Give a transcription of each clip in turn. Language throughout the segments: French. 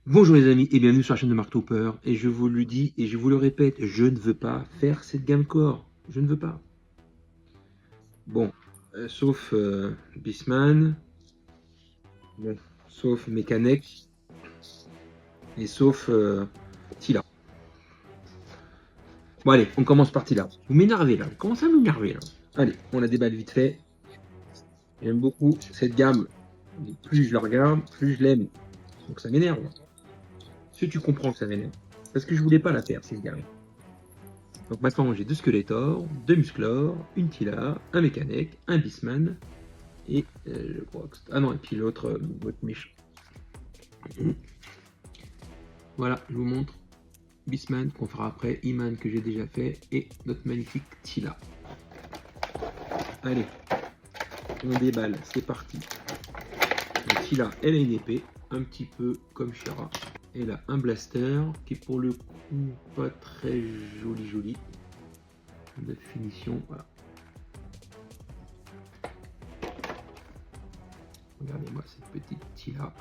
Bonjour les amis et bienvenue sur la chaîne de Mark Topper et je vous le dis et je vous le répète, je ne veux pas faire cette gamme core, je ne veux pas. Bon, sauf Beastman, bon, sauf Mekanek et sauf Tila. Bon allez, on commence par Tila. Vous m'énervez là, vous commencez à m'énerver là. Allez, on la déballe vite fait. J'aime beaucoup cette gamme, plus je la regarde, plus je l'aime. Donc ça m'énerve. Est-ce que tu comprends que ça m'énerve? Parce que je voulais pas la faire cette gamme. Donc maintenant j'ai deux Skeletor, deux Musclor, une Tila, un Mekanek, un Beastman, et je crois que... Ah non, et puis l'autre méchant. Voilà, je vous montre Beastman qu'on fera après, Iman que j'ai déjà fait, et notre magnifique Tila. Allez, on déballe, c'est parti. Donc Tila, elle a une épée, un petit peu comme Shira. Elle a un blaster qui est pour le coup pas très joli. De finition, voilà. Regardez-moi cette petite Tila.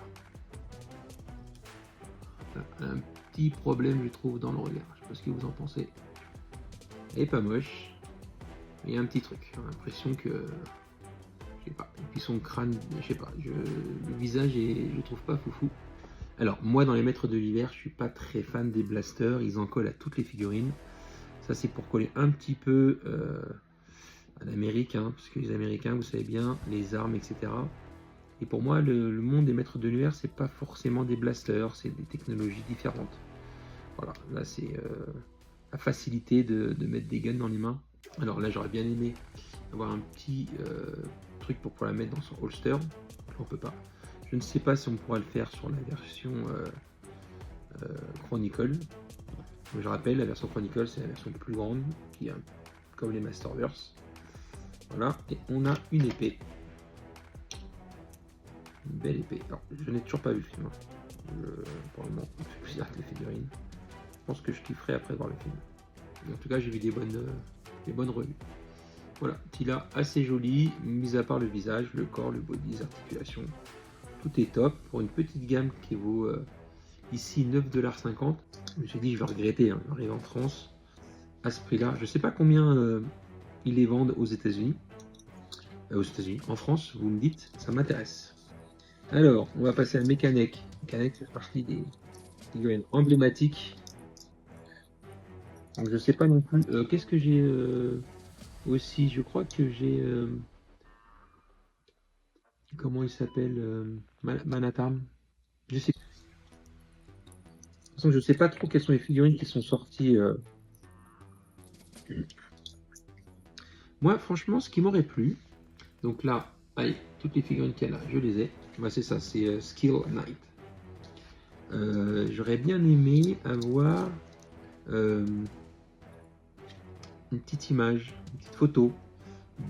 Un petit problème, je trouve, dans le regard. Je sais pas ce que vous en pensez. Elle est pas moche, mais il y a un petit truc. J'ai l'impression que... Je sais pas. Et puis son crâne, je sais pas. Le visage, je trouve pas foufou. Alors, moi, dans les maîtres de l'hiver, je suis pas très fan des blasters. Ils en collent à toutes les figurines. Ça, c'est pour coller un petit peu à l'Amérique, hein, parce que les Américains, vous savez bien, les armes, etc. Et pour moi, le monde des maîtres de l'univers, c'est pas forcément des blasters, c'est des technologies différentes. Voilà, là c'est la facilité de mettre des guns dans les mains. Alors là, j'aurais bien aimé avoir un petit truc pour pouvoir la mettre dans son holster. On peut pas. Je ne sais pas si on pourra le faire sur la version Chronicle. Je rappelle, la version Chronicle, c'est la version plus grande, qui est comme les Masterverse. Voilà, et on a une épée. Une belle épée. Alors, je n'ai toujours pas vu le film. Pour le moment, il me fait plaisir avec les figurines. Je pense que je kifferai après voir le film. Mais en tout cas, j'ai vu des bonnes revues. Voilà, Tila assez jolie, mis à part le visage, le corps, le body, les articulations. Tout est top pour une petite gamme qui vaut ici 9,50 $. Je me suis dit, je vais regretter, hein, arriver en France à ce prix-là. Je ne sais pas combien ils les vendent aux États-Unis. En France, vous me dites, ça m'intéresse. Alors, on va passer à Mekanek. Mekanek fait partie des figurines emblématiques. Donc, je sais pas non plus. Qu'est-ce que j'ai aussi? Je crois que j'ai. Comment il s'appelle Manatam. Je sais. De toute façon, je sais pas trop quelles sont les figurines qui sont sorties. Moi, franchement, ce qui m'aurait plu. Donc là, allez, toutes les figurines qu'il y a là, je les ai. Bah, c'est ça, c'est Skill Knight. J'aurais bien aimé avoir une petite image, une petite photo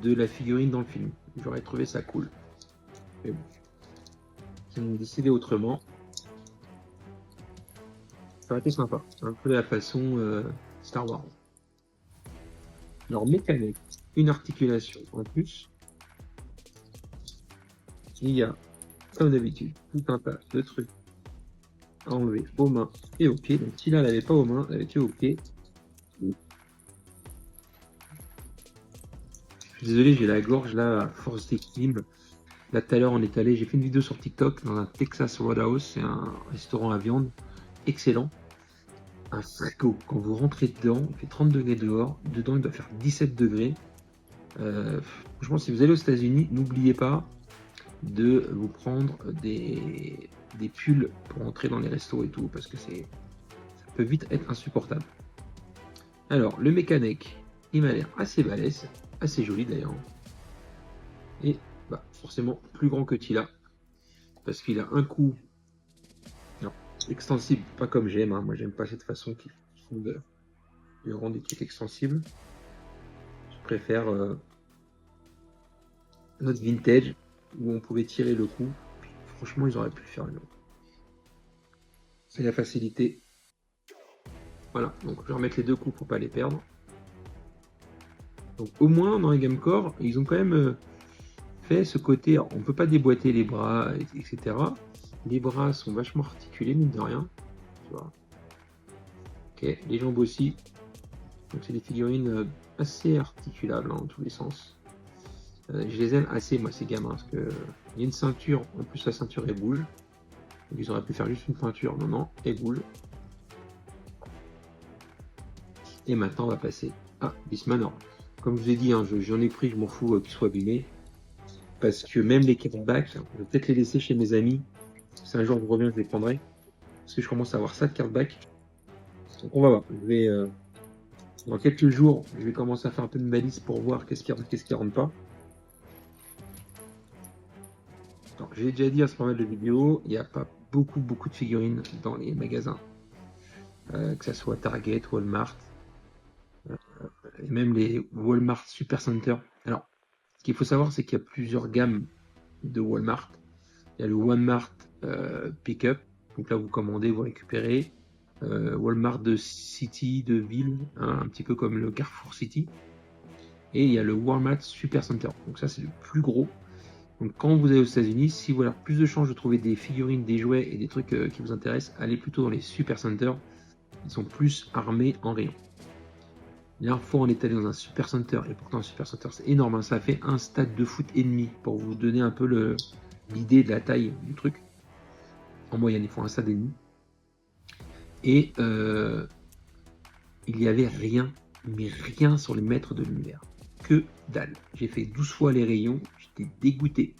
de la figurine dans le film. J'aurais trouvé ça cool. Mais bon, ils ont décidé autrement. Ça aurait été sympa. Un peu la façon Star Wars. Alors, mécanique, une articulation en plus. Il y a, comme d'habitude, tout un tas de trucs à enlever aux mains et aux pieds. Donc, si là, elle n'avait pas aux mains, elle avait que aux pieds. Je suis désolé, j'ai la gorge là, à force d'équilibre. Là, tout à l'heure, on est allé, j'ai fait une vidéo sur TikTok dans un Texas Roadhouse, c'est un restaurant à viande excellent. Un frigo, quand vous rentrez dedans, il fait 30 degrés dehors, dedans il doit faire 17 degrés. Franchement, si vous allez aux États-Unis, n'oubliez pas de vous prendre des pulls pour entrer dans les restos et tout, parce que ça peut vite être insupportable. Alors, le mécanique, il m'a l'air assez balèze, assez joli d'ailleurs. Et bah, forcément plus grand que Tila, parce qu'il a un coup extensible, pas comme j'aime, hein. Moi j'aime pas cette façon qu'ils font de rendre des trucs extensibles. Je préfère notre vintage où on pouvait tirer le coup. Franchement, ils auraient pu le faire mieux. C'est la facilité. Voilà, donc je vais remettre les deux coups pour pas les perdre. Donc au moins dans les Game Core, ils ont quand même fait ce côté. Alors, on peut pas déboîter les bras, etc. Les bras sont vachement articulés, mine de rien. Tu vois. Ok, les jambes aussi. Donc c'est des figurines assez articulables dans tous les sens. Je les aime assez, moi, ces gamins, parce que il y a une ceinture, en plus la ceinture elle bouge. Donc, ils auraient pu faire juste une peinture, non, elle bouge. Et maintenant, on va passer à Beastman. Alors, comme je vous ai dit, hein, j'en ai pris, je m'en fous qu'ils soient abîmés. Parce que même les cardbacks, je vais peut-être les laisser chez mes amis. Si un jour je reviens, je les prendrai. Parce que je commence à avoir ça de cardback. Donc on va voir. Je vais, dans quelques jours, je vais commencer à faire un peu de ma liste pour voir qu'est-ce qui rentre pas. J'ai déjà dit à ce moment de vidéo, il n'y a pas beaucoup de figurines dans les magasins. Que ce soit Target, Walmart, et même les Walmart Supercenter. Alors, ce qu'il faut savoir, c'est qu'il y a plusieurs gammes de Walmart. Il y a le Walmart Pickup, donc là vous commandez, vous récupérez. Walmart de City, de ville, hein, un petit peu comme le Carrefour City. Et il y a le Walmart Supercenter, donc ça c'est le plus gros. Donc quand vous allez aux États-Unis, si vous avez plus de chances de trouver des figurines, des jouets et des trucs qui vous intéressent, allez plutôt dans les Supercenters. Ils sont plus armés en rayon. La dernière fois, on est allé dans un Supercenter, et pourtant un Supercenter c'est énorme, hein, ça fait un stade de foot et demi, pour vous donner un peu l'idée de la taille du truc. En moyenne, ils font un stade et demi. Et il n'y avait rien, mais rien sur les mètres de l'univers. Que dalle. J'ai fait 12 fois les rayons, j'étais dégoûté.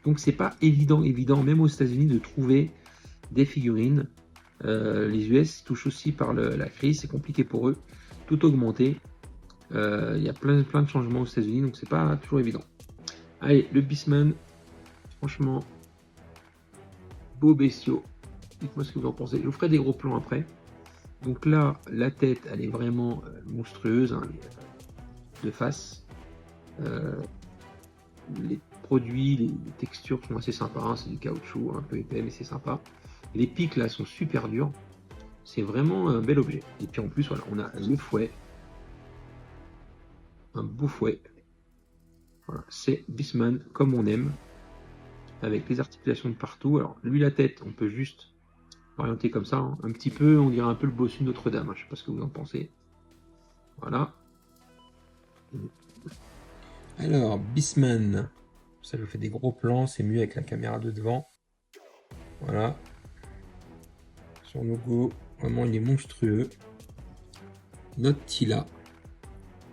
Donc c'est pas évident, même aux États-Unis, de trouver des figurines. Les US touchent aussi par la crise, c'est compliqué pour eux. Tout augmenté. Il y a plein de changements aux États-Unis, donc c'est pas toujours évident. Allez, le Beastman, franchement, beau bestiaux. Dites-moi ce que vous en pensez. Je vous ferai des gros plans après. Donc là, la tête, elle est vraiment monstrueuse, hein, de face. Les produits, les textures sont assez sympas, hein, c'est du caoutchouc un peu épais, mais c'est sympa. Les pics là sont super durs. C'est vraiment un bel objet. Et puis en plus, voilà, on a le fouet. Un beau fouet. Voilà, c'est Beastman comme on aime. Avec les articulations de partout. Alors lui, la tête, on peut juste orienter comme ça, hein. Un petit peu, on dirait un peu le bossu de Notre-Dame, hein. Je sais pas ce que vous en pensez. Voilà. Alors, Beastman. Ça, je fais des gros plans, c'est mieux avec la caméra de devant. Voilà. Son logo, vraiment, il est monstrueux. Notre Tila.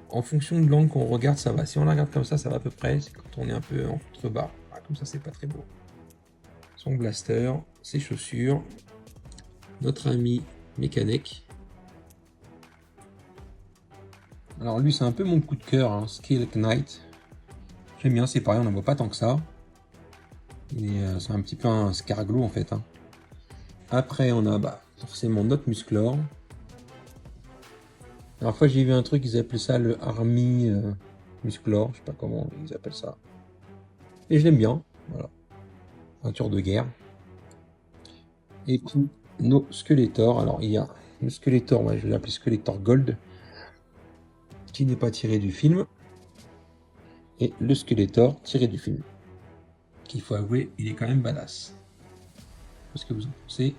En fonction de l'angle qu'on regarde, ça va. Si on la regarde comme ça va à peu près. C'est quand on est un peu en contrebas. Ah, comme ça, c'est pas très beau. Son blaster, ses chaussures. Notre ami Mécanique. Alors lui, c'est un peu mon coup de cœur, hein, Skeleton Knight. J'aime bien, c'est pareil, on n'en voit pas tant que ça. C'est un petit peu un scarglo en fait, hein. Après, on a forcément notre Musclor. La dernière fois, j'ai vu un truc, ils appellent ça le Army Musclor, je sais pas comment ils appellent ça. Et je l'aime bien, voilà. Peinture de guerre. Et puis, nos Skeletor. Alors, il y a le Skeletor, je vais l'appeler Skeletor Gold, qui n'est pas tiré du film. Et le Skeletor tiré du film. Qu'il faut avouer, il est quand même badass. Parce que vous en pensez,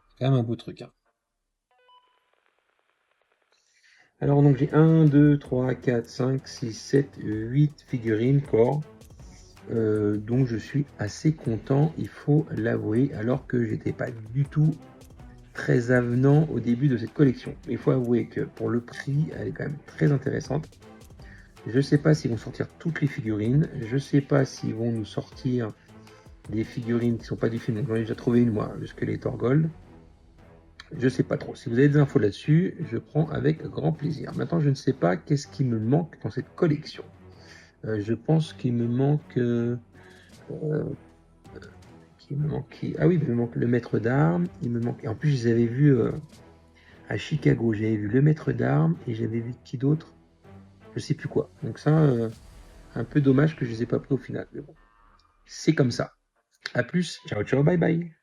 c'est quand même un beau truc, hein. Alors donc j'ai 1, 2, 3, 4, 5, 6, 7, 8 figurines corps, dont je suis assez content, il faut l'avouer, alors que j'étais pas du tout très avenant au début de cette collection. Il faut avouer que pour le prix, elle est quand même très intéressante. Je sais pas s'ils vont sortir toutes les figurines, je sais pas s'ils vont nous sortir des figurines qui sont pas du film, donc j'en ai déjà trouvé une moi, le Skeletor Gold. Je sais pas trop. Si vous avez des infos là-dessus, je prends avec grand plaisir. Maintenant, je ne sais pas qu'est-ce qui me manque dans cette collection. Je pense qu'il me manque... Ah oui, il me manque le maître d'armes. Il me manque... Et en plus, je les avais vus à Chicago. J'avais vu le maître d'armes et j'avais vu qui d'autre? Je sais plus quoi. Donc ça, un peu dommage que je les ai pas pris au final. Mais bon, c'est comme ça. A plus. Ciao, ciao, bye bye.